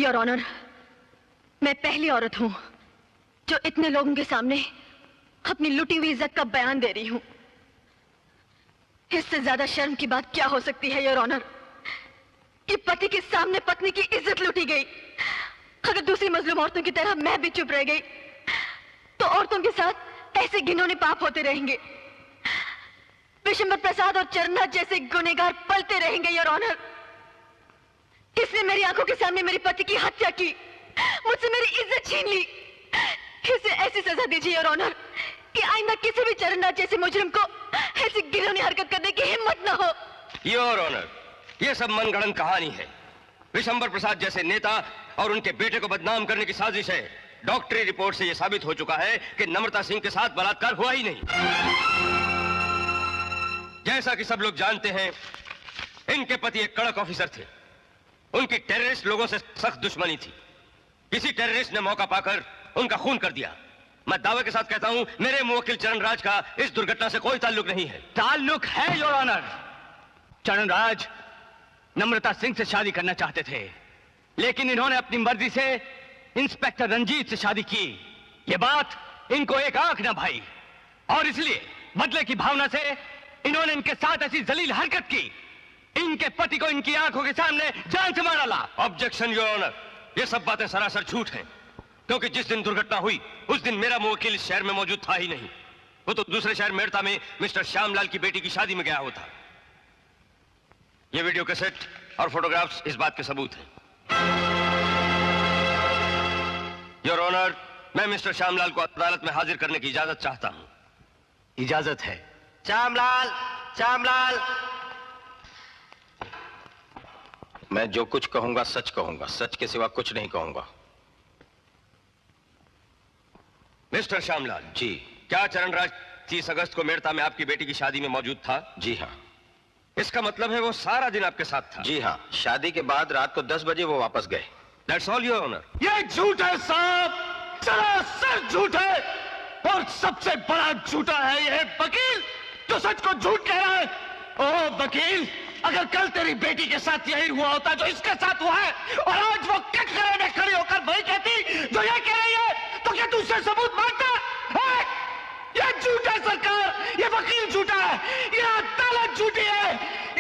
Your honour, मैं पहली औरत हूं जो इतने लोगों के सामने अपनी लुटी हुई इज्जत का बयान दे रही हूं। इससे ज्यादा शर्म की बात क्या हो सकती है योर ऑनर कि पति के सामने पत्नी की इज्जत लूटी गई। अगर दूसरी मजलूम औरतों की तरह मैं भी चुप रह गई तो औरतों के साथ ऐसे घिनौने पाप होते रहेंगे। विशंबर प्रसाद और चरणराज जैसे गुनहगार पलते रहेंगे योर ऑनर। इसने मेरी आंखों के सामने मेरे पति की हत्या की, मुझसे मेरी इज्जत छीन ली। इसे ऐसी सजा दीजिए योर ऑनर कि आइंदा किसी भी चरणराज जैसे मुजरिम को ऐसी घिनौनी हरकत करने की हिम्मत न हो। योर ऑनर, यह सब मनगढ़ंत कहानी है। विशंबर प्रसाद जैसे नेता और उनके बेटे को बदनाम करने की साजिश है। डॉक्टरी रिपोर्ट से यह साबित हो चुका है कि नम्रता सिंह के साथ बलात्कार हुआ ही नहीं। जैसा कि सब लोग जानते हैं, इनके पति एक कड़क ऑफिसर थे। उनकी टेररिस्ट लोगों से सख्त दुश्मनी थी। किसी टेररिस्ट ने मौका पाकर उनका खून कर दिया। मैं दावे के साथ कहता हूं, मेरे मुवक्किल चरणराज का इस दुर्घटना से कोई ताल्लुक नहीं है। ताल्लुक है योर ऑनर। चरणराज नम्रता सिंह से शादी करना चाहते थे, लेकिन इन्होंने अपनी मर्जी से इंस्पेक्टर रंजीत से शादी की। यह बात इनको एक आंख न भाई और इसलिए बदले की भावना से इन्होंने इनके साथ ऐसी जलील हरकत की। इनके पति को इनकी आंखों के सामने जान से मार डाला। ऑब्जेक्शन योर ऑनर, ये सब बातें सरासर झूठ हैं, क्योंकि जिस दिन दुर्घटना हुई उस दिन मेरा मुवक्किल इस शहर में मौजूद था ही नहीं। वो तो दूसरे शहर मेड़ता में मिस्टर श्यामलाल की बेटी की शादी में गया हुआ था। ये वीडियो कैसेट और फोटोग्राफ्स इस बात के सबूत हैं। योर ऑनर, मैं मिस्टर श्यामलाल को अदालत में हाजिर करने की इजाजत चाहता हूं। इजाजत है। श्यामलाल, श्यामलाल। मैं जो कुछ कहूंगा सच कहूंगा, सच के सिवा कुछ नहीं कहूंगा। मिस्टर श्यामलाल जी। क्या चरणराज 30 अगस्त को मेड़ता में आपकी बेटी की शादी में मौजूद था? जी हाँ। इसका मतलब है वो सारा दिन आपके साथ था? जी हाँ। शादी के बाद रात को 10 बजे वो वापस गए। That's all your honor। ये झूठ है साहब, सरासर झूठ है। और सबसे बड़ा झूठा है यह वकील जो सच को झूठ कह रहा है। ओ वकील, अगर कल तेरी बेटी के साथ यही हुआ होता जो इसके साथ हुआ है और आज वो कटघरे में खड़ी होकर वही कहती जो ये कह रही है, तो क्या तू उससे सबूत मांगता है? ये झूठ है सरकार, ये वकील झूठा है, ये अदालत झूठी है।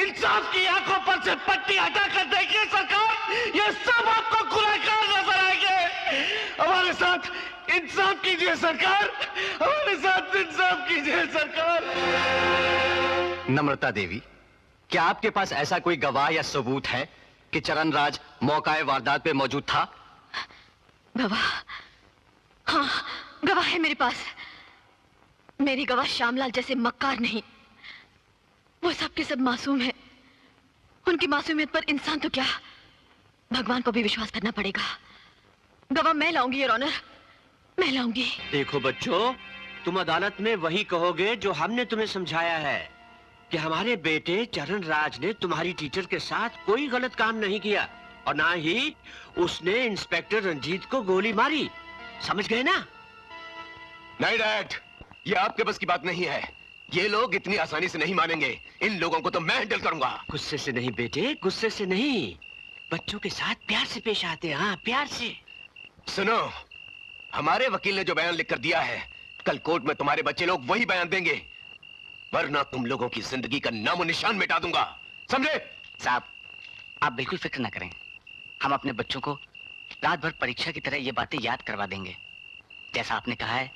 इंसाफ की आंखों पर से पट्टी हटाकर देखिए सरकार, ये सब आपको गुनहगार नजर आएंगे। हमारे साथ इंसाफ कीजिए सरकार, हमारे साथ इंसाफ कीजिए सरकार। नम्रता देवी, क्या आपके पास ऐसा कोई गवाह या सबूत है कि चरणराज मौका वारदात पे मौजूद था? गवाह? हाँ, गवाह है मेरे पास। मेरी गवाह श्यामलाल जैसे मक्कार नहीं, वो सब के सब मासूम है। उनकी मासूमियत पर इंसान तो क्या, भगवान को भी विश्वास करना पड़ेगा। गवाह मैं लाऊंगी योर ऑनर, मैं लाऊंगी। देखो बच्चों, तुम अदालत में वही कहोगे जो हमने तुम्हें समझाया है कि हमारे बेटे चरणराज ने तुम्हारी टीचर के साथ कोई गलत काम नहीं किया और ना ही उसने इंस्पेक्टर रंजीत को गोली मारी। समझ गए ना? नहीं डैड, ये आपके बस की बात नहीं है। ये लोग इतनी आसानी से नहीं मानेंगे। इन लोगों को तो मैं हैंडल करूंगा। गुस्से से नहीं बेटे, गुस्से से नहीं। बच्चों के साथ प्यार से पेश आते हैं। हाँ, प्यार से। सुनो, हमारे वकील ने जो बयान लिखकर दिया है, कल कोर्ट में तुम्हारे बच्चे लोग वही बयान देंगे, वरना तुम लोगों की जिंदगी का नामो निशान मिटा दूंगा। समझे? साहब, आप बिल्कुल फिक्र ना करें। हम अपने बच्चों को रात भर परीक्षा की तरह ये बातें याद करवा देंगे। जैसा आपने कहा है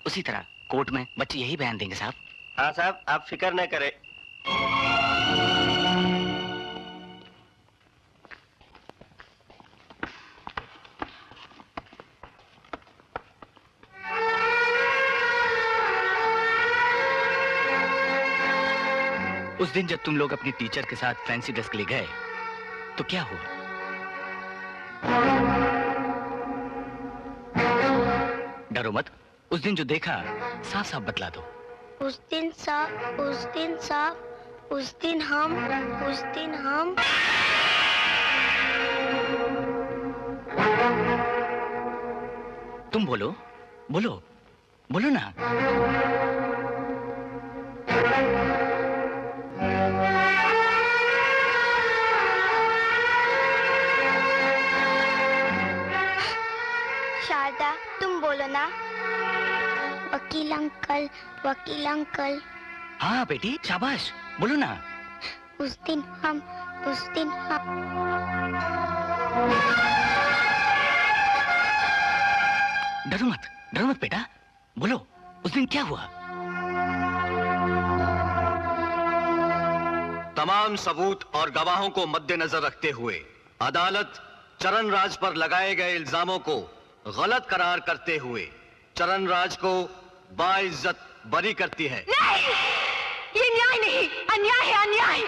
उसी तरह कोर्ट में बच्चे यही बयान देंगे साहब। हाँ साहब, आप फिक्र न करें। उस दिन जब तुम लोग अपनी टीचर के साथ फैंसी ड्रेस के लिए गए तो क्या हुआ? डरो मत, उस दिन जो देखा साफ साफ बतला दो। उस दिन हम तुम बोलो बोलो बोलो ना। शारदा, तुम बोलो ना। वकील अंकल, वकील अंकल। हाँ बेटी, शाबाश, बोलो ना। उस दिन हम डरो मत बेटा, बोलो, उस दिन क्या हुआ? तमाम सबूत और गवाहों को मद्देनजर रखते हुए अदालत चरण राज पर लगाए गए इल्जामों को गलत करार करते हुए चरण राज को बाइज्जत बरी करती है। नहीं! ये न्याय नहीं, अन्याय है, अन्याय।